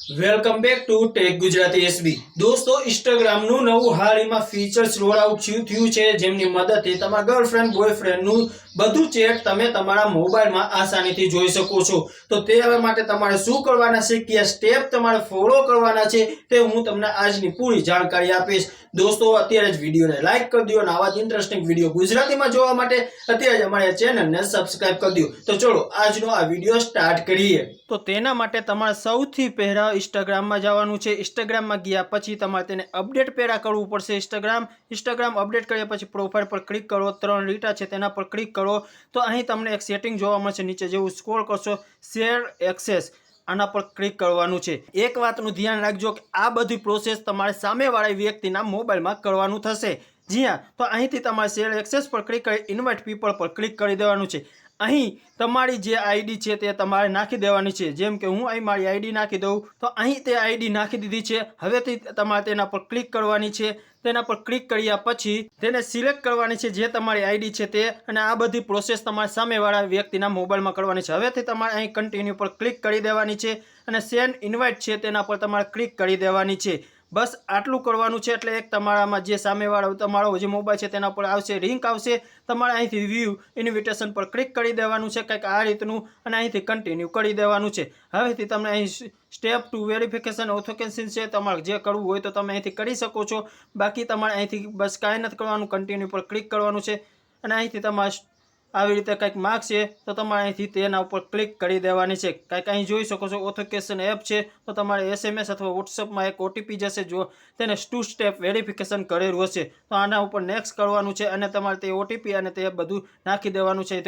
Welcome back to tech Gujarati SB દોસ્તો ઇન્સ્ટાગ્રામનું નવું હાલમાં ફીચર્સ રોલ આઉટ થયું છે જેમની મદદથી તમારા ગર્લફ્રેન્ડ બોયફ્રેન્ડનું બધું ચેટ તમે તમારા મોબાઈલમાં આસાનીથી જોઈ શકો છો। તો તે માટે તમારે શું કરવાના છે, કયા સ્ટેપ તમારે ફોલો કરવાના છે તે હું તમને આજની પૂરી જાણકારી આપીશ। દોસ્તો અત્યારે જ વિડીયોને લાઈક કરી દો અને આવા જ ઇન્ટરેસ્ટિંગ વિડીયો ગુજરાતીમાં જોવા માટે અત્યારે જ અમારી ચેનલને સબસ્ક્રાઇબ કરી દો। તો ચલો આજનો આ વિડીયો સ્ટાર્ટ કરીએ। તો તેના માટે તમારે સૌથી પહેલા ઇન્સ્ટાગ્રામમાં જવાનું છે। ઇન્સ્ટાગ્રામમાં ગયા પછી તમારે તેને અપડેટ પહેલા કરવું પડશે। ઇન્સ્ટાગ્રામ અપડેટ કર્યા પછી પ્રોફાઇલ પર ક્લિક કરો, 3 લીટા છે તેના પર ક્લિક કરો તો અહીં તમને એક સેટિંગ જોવા મળશે। નીચે જેવું સ્ક્રોલ કરશો શેર એક્સેસ આના પર ક્લિક કરવાનું છે। એક વાતનું ધ્યાન રાખજો કે આ બધી પ્રોસેસ તમારે સામેવાળા વ્યક્તિના મોબાઈલમાં કરવાનું થશે। જી હા, તો અહીંથી તમારે શેર એક્સેસ પર ક્લિક કરી ઇન્વાઇટ પીપલ પર ક્લિક કરી દેવાનું છે। અહીં તમારી જે આઈડી છે તે તમારે નાખી દેવાની છે। જેમ કે હું અહીં મારી આઈડી નાખી દઉં તો અહીં તે આઈડી નાખી દીધી છે। હવેથી તમારે તેના પર ક્લિક કરવાની છે। તેના પર ક્લિક કર્યા પછી તેને સિલેક્ટ કરવાની છે જે તમારી આઈડી છે તે, અને આ બધી પ્રોસેસ તમારે સામેવાળા વ્યક્તિના મોબાઈલમાં કરવાની છે। હવેથી તમારે અહીં કન્ટિન્યુ પર ક્લિક કરી દેવાની છે અને સેન્ડ ઇન્વાઇટ છે તેના પર તમારે ક્લિક કરી દેવાની છે। બસ આટલું કરવાનું છે એટલે એક તમારામાં જે સામેવાળો તમારો જે મોબાઈલ છે તેના પર આવશે લિંક આવશે। તમારે અહીંથી વ્યૂ ઇન્વિટેશન પર ક્લિક કરી દેવાનું છે કંઈક આ રીતનું, અને અહીંથી કન્ટિન્યુ કરી દેવાનું છે। હવેથી તમને અહીં સ્ટેપ 2 વેરિફિકેશન ઓથેન્ટિકેશન છે, તમારે જે કરવું હોય તો તમે અહીંથી કરી શકો છો। બાકી તમારે અહીંથી બસ કાંઈ નથી કરવાનું, કન્ટિન્યુ પર ક્લિક કરવાનું છે અને અહીંથી તમારે આવી રીતે કંઈક માર્ક છે તો તમારે અહીંથી તેના ઉપર ક્લિક કરી દેવાની છે। કંઈક અહીં જોઈ શકો છો ઓથેન્ટિકેશન એપ છે તો તમારે એસએમએસ અથવા વોટ્સઅપમાં એક ઓટીપી જશે જો તેને 2 સ્ટેપ વેરિફિકેશન કરેલું હશે તો આના ઉપર નેક્સ્ટ કરવાનું છે અને તમારે તે ઓટીપી અને તે બધું નાખી દેવાનું છે। તો